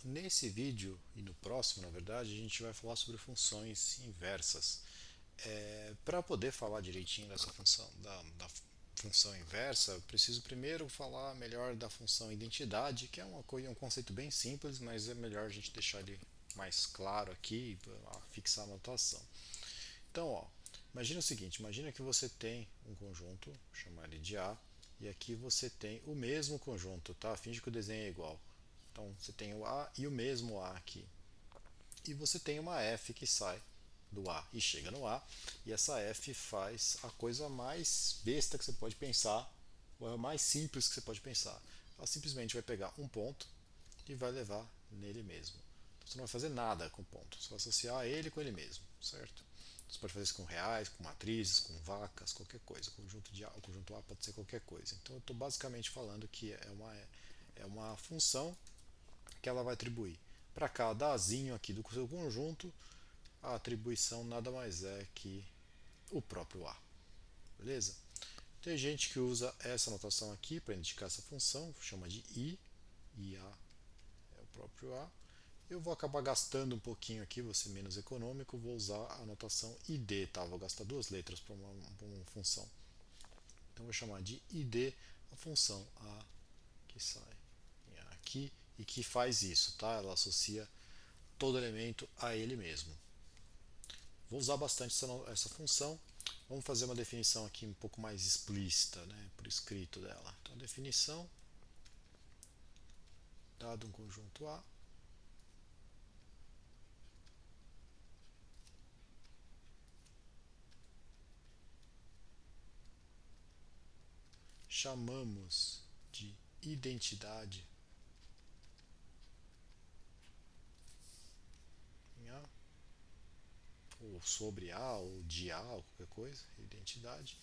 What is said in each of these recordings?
Nesse vídeo e no próximo, na verdade, a gente vai falar sobre funções inversas. Para poder falar direitinho dessa função, da função inversa, eu preciso primeiro falar melhor da função identidade, que é um conceito bem simples, mas é melhor a gente deixar ele mais claro aqui para fixar a notação. Então, ó, imagina o seguinte: imagina que você tem um conjunto, vou chamar ele de A, e aqui você tem o mesmo conjunto, tá? Finge que o desenho é igual. Então, você tem o A e o mesmo A aqui. E você tem uma F que sai do A e chega no A, e essa F faz a coisa mais besta que você pode pensar, ou a mais simples que você pode pensar. Ela simplesmente vai pegar um ponto e vai levar nele mesmo. Você não vai fazer nada com o ponto, você vai associar ele com ele mesmo, certo? Você pode fazer isso com reais, com matrizes, com vacas, qualquer coisa. O conjunto A pode ser qualquer coisa. Então eu estou basicamente falando que é uma função que ela vai atribuir para cada azinho aqui do seu conjunto. A atribuição nada mais é que o próprio A, beleza? Tem gente que usa essa notação aqui para indicar essa função, chama de I, e A é o próprio A. Eu vou acabar gastando um pouquinho aqui, vou ser menos econômico, vou usar a notação ID, tá? Vou gastar duas letras para uma função. Então vou chamar de ID a função A que sai aqui e que faz isso, tá? Ela associa todo elemento a ele mesmo. Vou usar bastante essa função. Vamos fazer uma definição aqui um pouco mais explícita, né, por escrito dela. Então, a definição, dado um conjunto A, chamamos de identidade em A, ou sobre A, ou de A, ou qualquer coisa, identidade,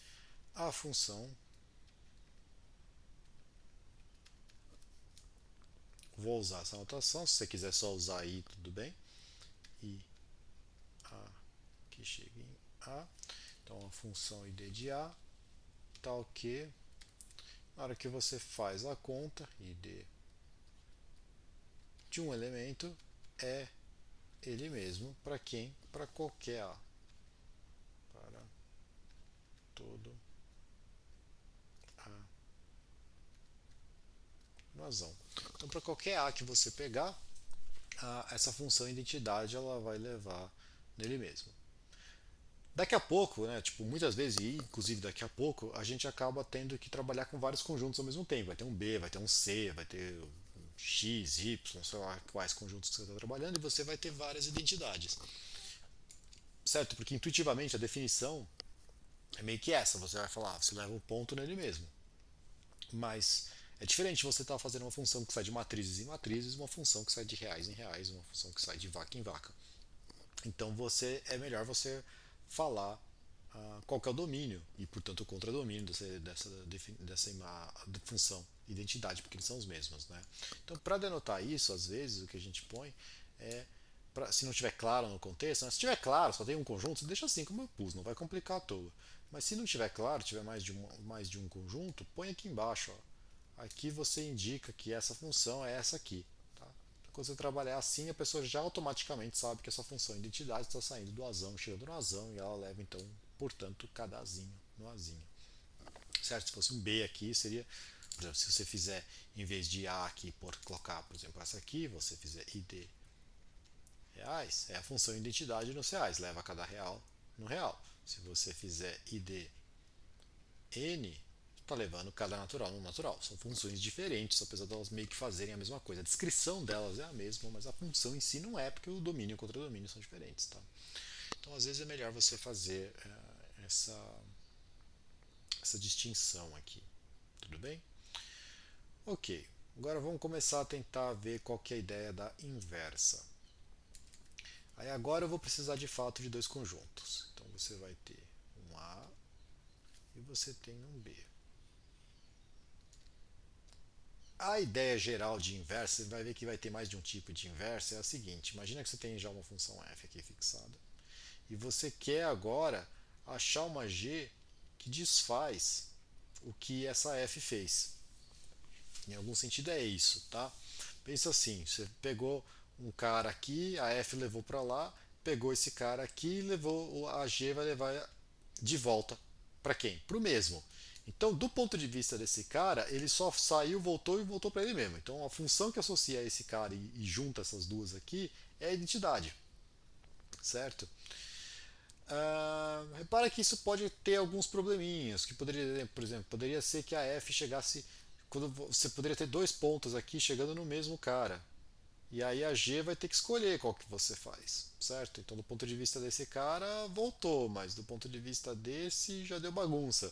a função. Vou usar essa notação, se você quiser só usar I, tudo bem. I, A, que chega em A. Então, a função ID de A, tal que na hora que você faz a conta, ID de um elemento é ele mesmo para quem? Para qualquer A. Para todo A razão. Então, para qualquer A que você pegar, essa função identidade ela vai levar nele mesmo. Daqui a pouco, né, tipo, muitas vezes, e inclusive daqui a pouco, a gente acaba tendo que trabalhar com vários conjuntos ao mesmo tempo. Vai ter um B, vai ter um C, vai ter um X, Y, sei lá quais conjuntos que você está trabalhando, e você vai ter várias identidades. Certo? Porque intuitivamente a definição é meio que essa. Você vai falar, você leva um ponto nele mesmo. Mas é diferente você estar fazendo uma função que sai de matrizes em matrizes, uma função que sai de reais em reais, uma função que sai de vaca em vaca. Então é melhor você falar qual que é o domínio e, portanto, o contradomínio dessa função identidade, porque eles são os mesmos, né? Então, para denotar isso, às vezes o que a gente põe é se não estiver claro no contexto, né? Se estiver claro, só tem um conjunto, você deixa assim como eu pus, não vai complicar à toa. Mas se não estiver claro, tiver mais de um conjunto, põe aqui embaixo. Ó. Aqui você indica que essa função é essa aqui. Tá? Então, quando você trabalhar assim, a pessoa já automaticamente sabe que essa função identidade está saindo do azão, chegando no azão, e ela leva então, portanto, cada azinho no azinho. Certo? Se fosse um B aqui, seria, por exemplo, se você fizer, em vez de A aqui, colocar, por exemplo, essa aqui, você fizer ID reais, é a função identidade nos reais, leva cada real no real. Se você fizer ID N, está levando cada natural no natural. São funções diferentes, apesar de elas meio que fazerem a mesma coisa. A descrição delas é a mesma, mas a função em si não é, porque o domínio e o contradomínio são diferentes. Tá? Então, às vezes, é melhor você fazer essa distinção aqui. Tudo bem? Ok. Agora vamos começar a tentar ver qual que é a ideia da inversa. Aí agora eu vou precisar de fato de dois conjuntos. Então você vai ter um A e você tem um B. A ideia geral de inversa, você vai ver que vai ter mais de um tipo de inversa, é a seguinte: imagina que você tem já uma função f aqui fixada e você quer agora achar uma g que desfaz o que essa f fez. Em algum sentido é isso, tá? Pensa assim, você pegou um cara aqui, a F levou para lá, pegou esse cara aqui e levou a G vai levar de volta para quem? Para o mesmo. Então, do ponto de vista desse cara, ele só saiu, voltou e voltou para ele mesmo. Então, a função que associa esse cara e junta essas duas aqui é a identidade, certo? Repara que isso pode ter alguns probleminhas, que poderia, por exemplo, poderia ser que a F chegasse quando você poderia ter dois pontos aqui chegando no mesmo cara. E aí a G vai ter que escolher qual que você faz, certo? Então, do ponto de vista desse cara, voltou, mas do ponto de vista desse, já deu bagunça.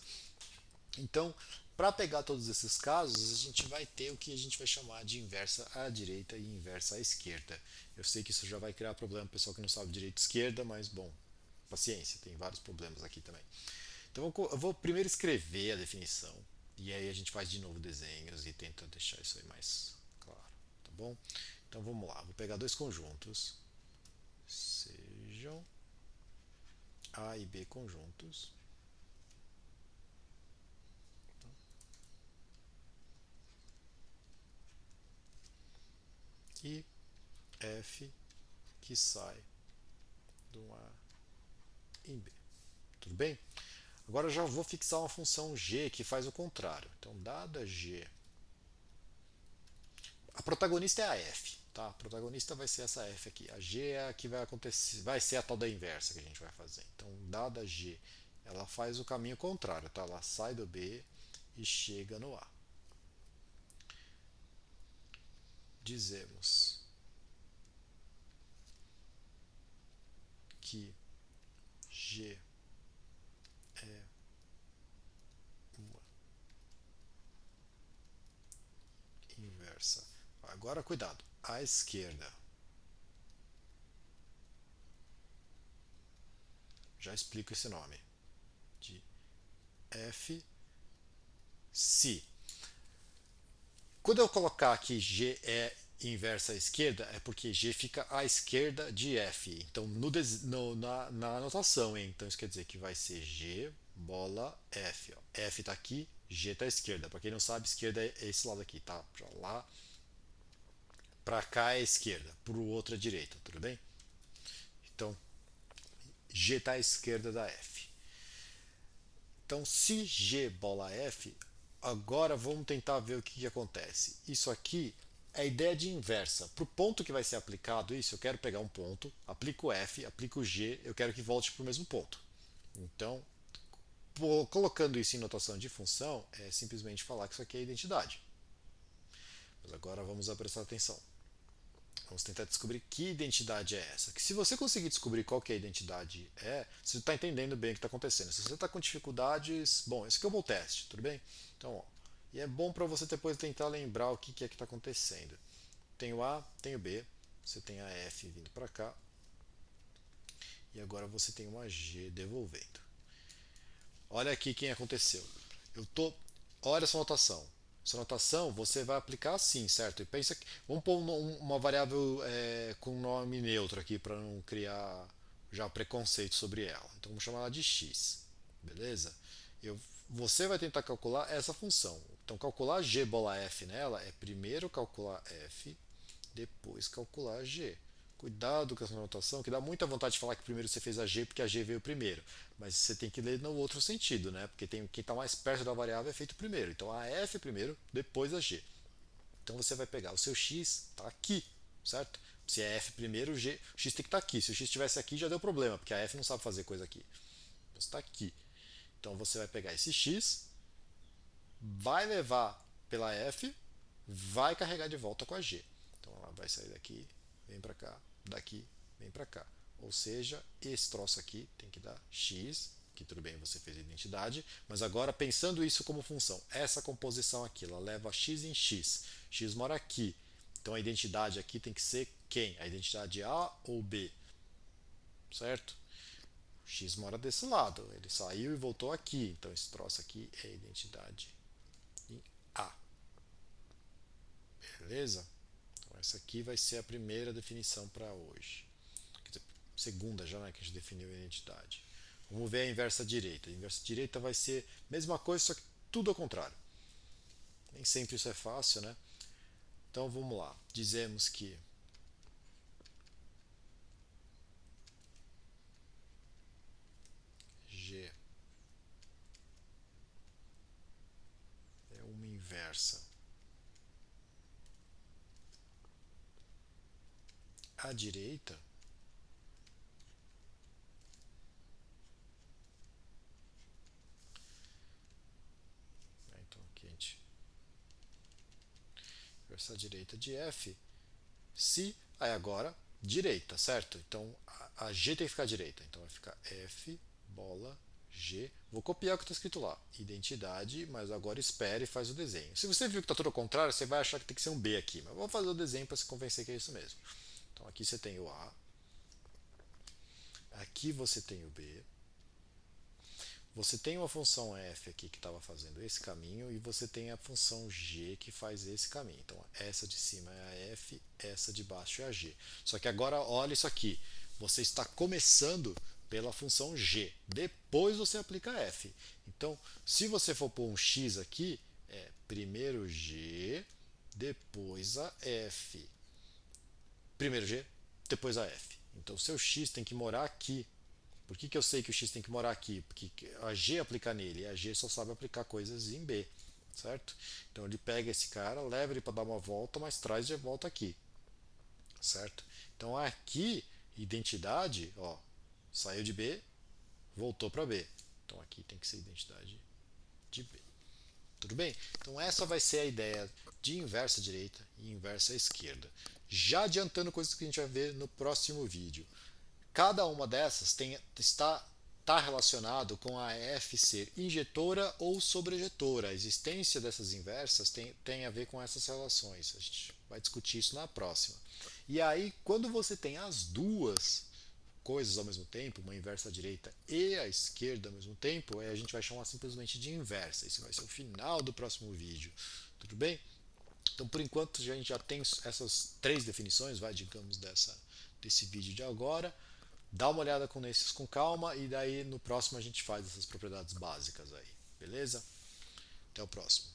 Então, para pegar todos esses casos, a gente vai ter o que a gente vai chamar de inversa à direita e inversa à esquerda. Eu sei que isso já vai criar problema para o pessoal que não sabe direita e esquerda, mas bom, paciência, tem vários problemas aqui também. Então eu vou primeiro escrever a definição e aí a gente faz de novo desenhos e tenta deixar isso aí mais claro, tá bom? Então vamos lá, vou pegar dois conjuntos, sejam A e B conjuntos, e F que sai do A em B. Tudo bem? Agora eu já vou fixar uma função G que faz o contrário. Então, dada G, a protagonista é a F, tá? A protagonista vai ser essa F aqui. A G é a que vai acontecer, vai ser a tal da inversa que a gente vai fazer. Então, dada G, ela faz o caminho contrário, tá? Ela sai do B e chega no A. Dizemos que G é uma inversa. Agora cuidado, à esquerda. Já explico esse nome. De F se. Quando eu colocar aqui G é inversa à esquerda, é porque G fica à esquerda de F. Então, na anotação, hein? Então isso quer dizer que vai ser G bola F. Ó. F está aqui, G está à esquerda. Para quem não sabe, esquerda é esse lado aqui, tá? Pra lá, para cá é esquerda, para o outro é direita, tudo bem? Então, G está à esquerda da F. Então, se G bola F, agora vamos tentar ver o que acontece. Isso aqui é a ideia de inversa. Para o ponto que vai ser aplicado isso, eu quero pegar um ponto, aplico F, aplico G, eu quero que volte para o mesmo ponto. Então, colocando isso em notação de função, é simplesmente falar que isso aqui é identidade. Mas agora vamos prestar atenção. Vamos tentar descobrir que identidade é essa. Que se você conseguir descobrir qual que a identidade é, você está entendendo bem o que está acontecendo. Se você está com dificuldades, bom, esse aqui é o meu teste, tudo bem? Então, ó, e é bom para você depois tentar lembrar o que é que está acontecendo. Tem o A, tem o B, você tem a F vindo para cá, e agora você tem uma G devolvendo. Olha aqui quem aconteceu. Eu tô, olha essa notação. Essa notação você vai aplicar assim, certo? E pensa que, vamos pôr uma variável com nome neutro aqui para não criar já preconceito sobre ela. Então vamos chamar ela de x, beleza? Você vai tentar calcular essa função. Então calcular g bola f nela é primeiro calcular f, depois calcular g. Cuidado com essa notação, que dá muita vontade de falar que primeiro você fez a g porque a g veio primeiro. Mas você tem que ler no outro sentido, né? Porque quem está mais perto da variável é feito primeiro. Então a f primeiro, depois a g. Então você vai pegar o seu x, está aqui, certo? Se é f primeiro, o x tem que estar aqui. Se o x estivesse aqui, já deu problema, porque a f não sabe fazer coisa aqui. Então está aqui. Então você vai pegar esse x, vai levar pela f, vai carregar de volta com a g. Então ela vai sair daqui, vem para cá, daqui, vem para cá. Ou seja, esse troço aqui tem que dar x, que tudo bem, você fez a identidade, mas agora pensando isso como função, essa composição aqui, ela leva x em x. X mora aqui. Então a identidade aqui tem que ser quem? A identidade A ou B? Certo? X mora desse lado, ele saiu e voltou aqui. Então esse troço aqui é a identidade em A. Beleza? Então essa aqui vai ser a primeira definição para hoje. Quer dizer, segunda já, né, que a gente definiu a identidade. Vamos ver a inversa direita. A inversa direita vai ser a mesma coisa, só que tudo ao contrário. Nem sempre isso é fácil, né? Então vamos lá. Dizemos que G é uma inversa à direita. Então aqui a gente inversa à direita de F. Se aí agora direita, certo? Então a G tem que ficar à direita. Então vai ficar F bola G. Vou copiar o que está escrito lá. Identidade, mas agora espere e faz o desenho. Se você viu que está tudo ao contrário, você vai achar que tem que ser um B aqui. Mas vou fazer o desenho para se convencer que é isso mesmo. Então aqui você tem o A. Aqui você tem o B. Você tem uma função f aqui que estava fazendo esse caminho e você tem a função g que faz esse caminho. Então, essa de cima é a f, essa de baixo é a g. Só que agora olha isso aqui. Você está começando pela função g. Depois você aplica f. Então, se você for pôr um x aqui, é primeiro g, depois a f. Primeiro g, depois a f. Então, seu x tem que morar aqui. Por que eu sei que o x tem que morar aqui? Porque a G aplica nele, e a G só sabe aplicar coisas em B, certo? Então ele pega esse cara, leva ele para dar uma volta, mas traz de volta aqui, certo? Então aqui, identidade, ó, saiu de B, voltou para B. Então aqui tem que ser identidade de B. Tudo bem? Então essa vai ser a ideia de inversa direita e inversa esquerda. Já adiantando coisas que a gente vai ver no próximo vídeo. Cada uma dessas está relacionado com a F ser injetora ou sobrejetora. A existência dessas inversas tem a ver com essas relações. A gente vai discutir isso na próxima. E aí, quando você tem as duas coisas ao mesmo tempo, uma inversa à direita e à esquerda ao mesmo tempo, a gente vai chamar simplesmente de inversa. Esse vai ser o final do próximo vídeo. Tudo bem? Então, por enquanto, a gente já tem essas três definições, digamos, desse vídeo de agora. Dá uma olhada com esses com calma e daí no próximo a gente faz essas propriedades básicas aí, beleza? Até o próximo.